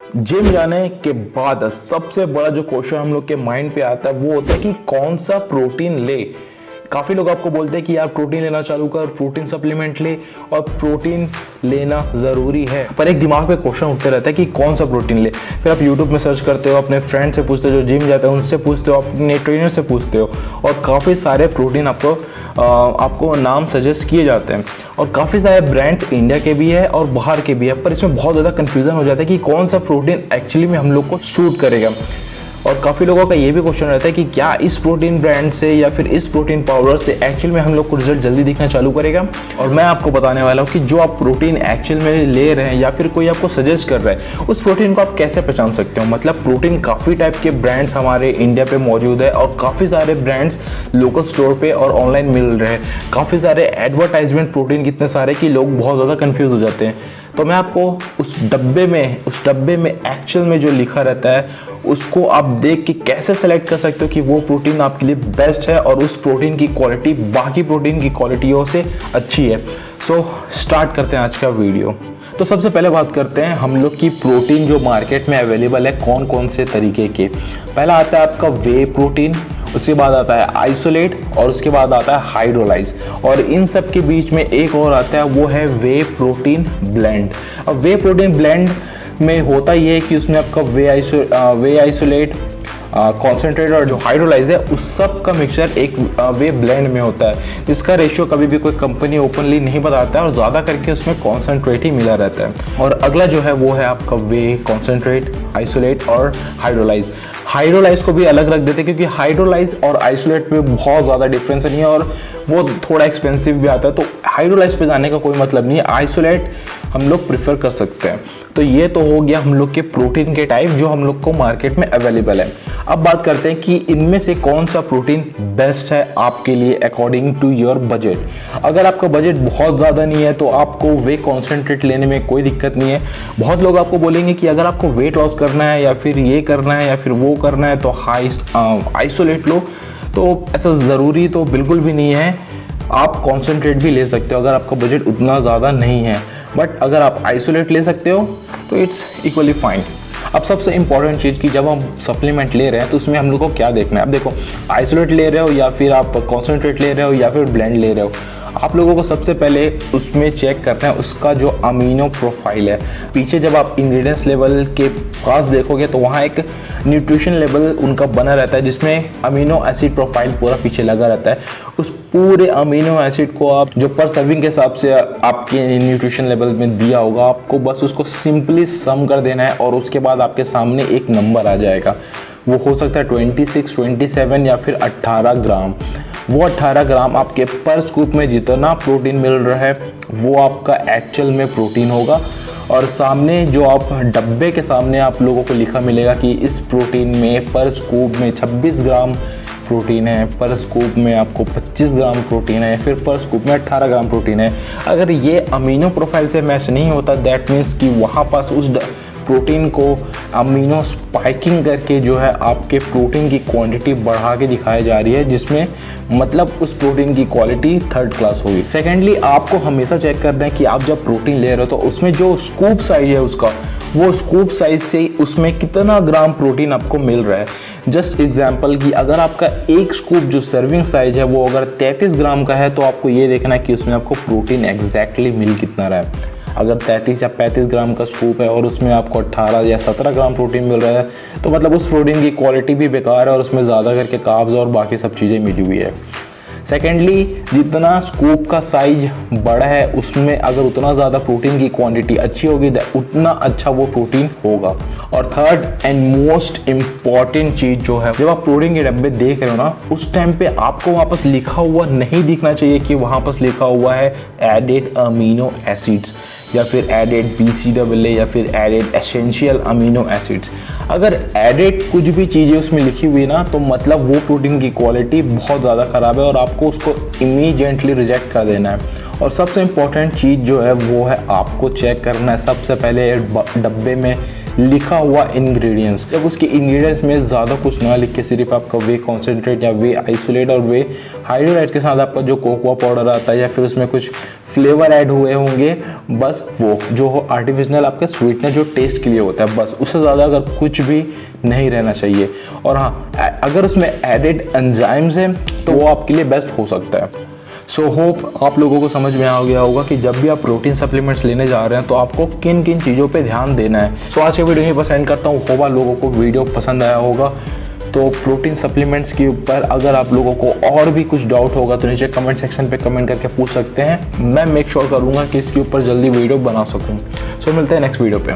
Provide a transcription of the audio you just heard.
Gym जाने के बाद सबसे बड़ा जो क्वेश्चन हम लोग के माइंड पे आता है वो होता है कि कौन सा प्रोटीन ले। काफी लोग आपको बोलते हैं कि यार प्रोटीन लेना चालू कर, प्रोटीन सप्लीमेंट ले और प्रोटीन लेना जरूरी है। पर एक दिमाग पे क्वेश्चन उठते रहता है कि कौन सा प्रोटीन ले। फिर आप यूट्यूब में सर्च करते हो, अपने फ्रेंड से पूछते हो जो जिम जाते हैं उनसे पूछते हो, अपने ट्रेनर से पूछते हो और काफ़ी सारे प्रोटीन आपको नाम सजेस्ट किए जाते हैं। और काफ़ी सारे ब्रांड्स इंडिया के भी है और बाहर के भी है, पर इसमें बहुत ज़्यादा कन्फ्यूज़न हो जाता है कि कौन सा प्रोटीन एक्चुअली में हम लोग को सूट करेगा। और काफ़ी लोगों का ये भी क्वेश्चन रहता है कि क्या इस प्रोटीन ब्रांड से या फिर इस प्रोटीन पाउडर से एक्चुअल में हम लोग को रिजल्ट जल्दी दिखना चालू करेगा। और मैं आपको बताने वाला हूँ कि जो आप प्रोटीन एक्चुअल में ले रहे हैं या फिर कोई आपको सजेस्ट कर रहा है उस प्रोटीन को आप कैसे पहचान सकते हो। मतलब प्रोटीन काफ़ी टाइप के ब्रांड्स हमारे इंडिया पे मौजूद है और काफ़ी सारे ब्रांड्स लोकल स्टोर पे और ऑनलाइन मिल रहे हैं। काफ़ी सारे एडवर्टाइजमेंट प्रोटीन कितने सारे कि लोग बहुत ज़्यादा कन्फ्यूज हो जाते हैं। तो मैं आपको उस डब्बे में एक्चुअल में जो लिखा रहता है उसको आप देख के कैसे सेलेक्ट कर सकते हो कि वो प्रोटीन आपके लिए बेस्ट है और उस प्रोटीन की क्वालिटी बाकी प्रोटीन की क्वालिटियों से अच्छी है। सो स्टार्ट करते हैं आज का वीडियो। तो सबसे पहले बात करते हैं हम लोग की प्रोटीन जो मार्केट में अवेलेबल है कौन कौन से तरीके के। पहला आता है आपका वे प्रोटीन, उसके बाद आता है आइसोलेट और उसके बाद आता है हाइड्रोलाइज और इन सब के बीच में एक और आता है वो है वे प्रोटीन ब्लेंड। अब वे प्रोटीन ब्लेंड में होता ये है कि उसमें आपका वे आइसोलेट कॉन्सेंट्रेट और जो हाइड्रोलाइज है उस सब का मिक्सचर एक वे ब्लेंड में होता है, जिसका रेशियो कभी भी कोई कंपनी ओपनली नहीं बताता है और ज़्यादा करके उसमें कॉन्सेंट्रेट ही मिला रहता है। और अगला जो है वो है आपका वे कॉन्सेंट्रेट, आइसोलेट और हाइड्रोलाइज। हाइड्रोलाइज को भी अलग रख देते हैं क्योंकि हाइड्रोलाइज और आइसोलेट में बहुत ज़्यादा डिफरेंस नहीं है और वो थोड़ा एक्सपेंसिव भी आता है, तो हाइड्रोलाइज पे जाने का कोई मतलब नहीं है। आइसोलेट हम लोग प्रिफर कर सकते हैं। तो ये तो हो गया हम लोग के प्रोटीन के टाइप जो हम लोग को मार्केट में अवेलेबल है। अब बात करते हैं कि इनमें से कौन सा प्रोटीन बेस्ट है आपके लिए अकॉर्डिंग टू योर बजट। अगर आपका बजट बहुत ज़्यादा नहीं है तो आपको वे कॉन्सेंट्रेट लेने में कोई दिक्कत नहीं है। बहुत लोग आपको बोलेंगे कि अगर आपको वेट लॉस करना है या फिर ये करना है या फिर वो करना है तो आइसोलेट लो, तो ऐसा ज़रूरी तो बिल्कुल भी नहीं है। आप कॉन्सेंट्रेट भी ले सकते हो अगर आपका बजट उतना ज़्यादा नहीं है, बट अगर आप आइसोलेट ले सकते हो तो इट्स इक्वली फाइन। अब सबसे इंपॉर्टेंट चीज़ कि जब हम सप्लीमेंट ले रहे हैं तो उसमें हम लोग को क्या देखना है। अब देखो, आइसोलेट ले रहे हो या फिर आप कॉन्सेंट्रेट ले रहे हो या फिर ब्लेंड ले रहे हो, आप लोगों को सबसे पहले उसमें चेक करना है उसका जो अमीनो प्रोफाइल है। पीछे जब आप इंग्रेडिएंट्स लेवल के पास देखोगे तो वहाँ एक न्यूट्रिशन लेवल उनका बना रहता है जिसमें अमीनो एसिड प्रोफाइल पूरा पीछे लगा रहता है। उस पूरे अमीनो एसिड को आप जो पर सर्विंग के हिसाब से आपके न्यूट्रिशन लेवल में दिया होगा, आपको बस उसको सिंपली सम कर देना है और उसके बाद आपके सामने एक नंबर आ जाएगा। वो हो सकता है 26, 27 या फिर 18 ग्राम। वो 18 ग्राम आपके पर स्कूप में जितना प्रोटीन मिल रहा है वो आपका एक्चुअल में प्रोटीन होगा। और सामने जो आप डब्बे के सामने आप लोगों को लिखा मिलेगा कि इस प्रोटीन में पर स्कूप में 26 ग्राम प्रोटीन है, पर स्कूप में आपको 25 ग्राम प्रोटीन है, फिर पर स्कूप में 18 ग्राम प्रोटीन है। अगर ये अमीनो प्रोफाइल से मैच नहीं होता दैट मीन्स कि वहाँ पास उस प्रोटीन को अमीनो स्पाइकिंग करके जो है आपके प्रोटीन की क्वांटिटी बढ़ा के दिखाई जा रही है, जिसमें मतलब उस प्रोटीन की क्वालिटी थर्ड क्लास होगी। सेकेंडली, आपको हमेशा चेक करना है कि आप जब प्रोटीन ले रहे हो तो उसमें जो स्कूप साइज है उसका, वो स्कूप साइज से उसमें कितना ग्राम प्रोटीन आपको मिल रहा है। जस्ट एग्जांपल कि अगर आपका एक स्कूप जो सर्विंग साइज है वो अगर 33 ग्राम का है तो आपको ये देखना है कि उसमें आपको प्रोटीन एग्जैक्टली मिल कितना रहा है। अगर 33 या 35 ग्राम का स्कूप है और उसमें आपको 18 या 17 ग्राम प्रोटीन मिल रहा है तो मतलब उस प्रोटीन की क्वालिटी भी बेकार है और उसमें ज़्यादा करके कार्ब्स और बाकी सब चीज़ें मिली हुई है। सेकेंडली, जितना स्कूप का साइज बड़ा है उसमें अगर उतना ज़्यादा प्रोटीन की क्वांटिटी अच्छी होगी उतना अच्छा वो प्रोटीन होगा। और थर्ड एंड मोस्ट इम्पॉर्टेंट चीज़ जो है, जब आप प्रोटीन के डब्बे देख रहे हो ना उस टाइम पे आपको वहाँ पर लिखा हुआ नहीं दिखना चाहिए कि वहाँ पर लिखा हुआ है एडेड अमीनो एसिड्स या फिर एडेड BCAA या फिर एडेड एसेंशियल अमीनो एसिड्स। अगर एडेड कुछ भी चीज़ें उसमें लिखी हुई ना तो मतलब वो प्रोटीन की क्वालिटी बहुत ज़्यादा ख़राब है और आपको उसको इमीडिएटली रिजेक्ट कर देना है। और सबसे इम्पॉर्टेंट चीज़ जो है वो है आपको चेक करना है सबसे पहले डब्बे में लिखा हुआ इंग्रेडिएंट्स। जब उसके इंग्रेडिएंट्स में ज़्यादा कुछ ना लिख के सिर्फ आपका वे कॉन्सेंट्रेट या वे आइसोलेट और वे हाइड्रोलाइट के साथ आपका जो कोकोआ पाउडर आता है या फिर उसमें कुछ फ्लेवर ऐड हुए होंगे, बस वो जो आर्टिफिशियल आपके स्वीटनेस जो टेस्ट के लिए होता है, बस उससे ज़्यादा अगर कुछ भी नहीं रहना चाहिए। और हाँ, अगर उसमें एडेड एंजाइम्स हैं तो वो आपके लिए बेस्ट हो सकता है। सो होप आप लोगों को समझ में आ गया होगा कि जब भी आप प्रोटीन सप्लीमेंट्स लेने जा रहे हैं तो आपको किन किन चीज़ों पे ध्यान देना है। सो आज के वीडियो यहीं पर एंड करता हूँ। होप आप लोगों को वीडियो पसंद आया होगा। तो प्रोटीन सप्लीमेंट्स के ऊपर अगर आप लोगों को और भी कुछ डाउट होगा तो नीचे कमेंट सेक्शन पे कमेंट करके पूछ सकते हैं। मैं मेक श्योर करूँगा कि इसके ऊपर जल्दी वीडियो बना सकूँ। सो मिलते हैं नेक्स्ट वीडियो पे।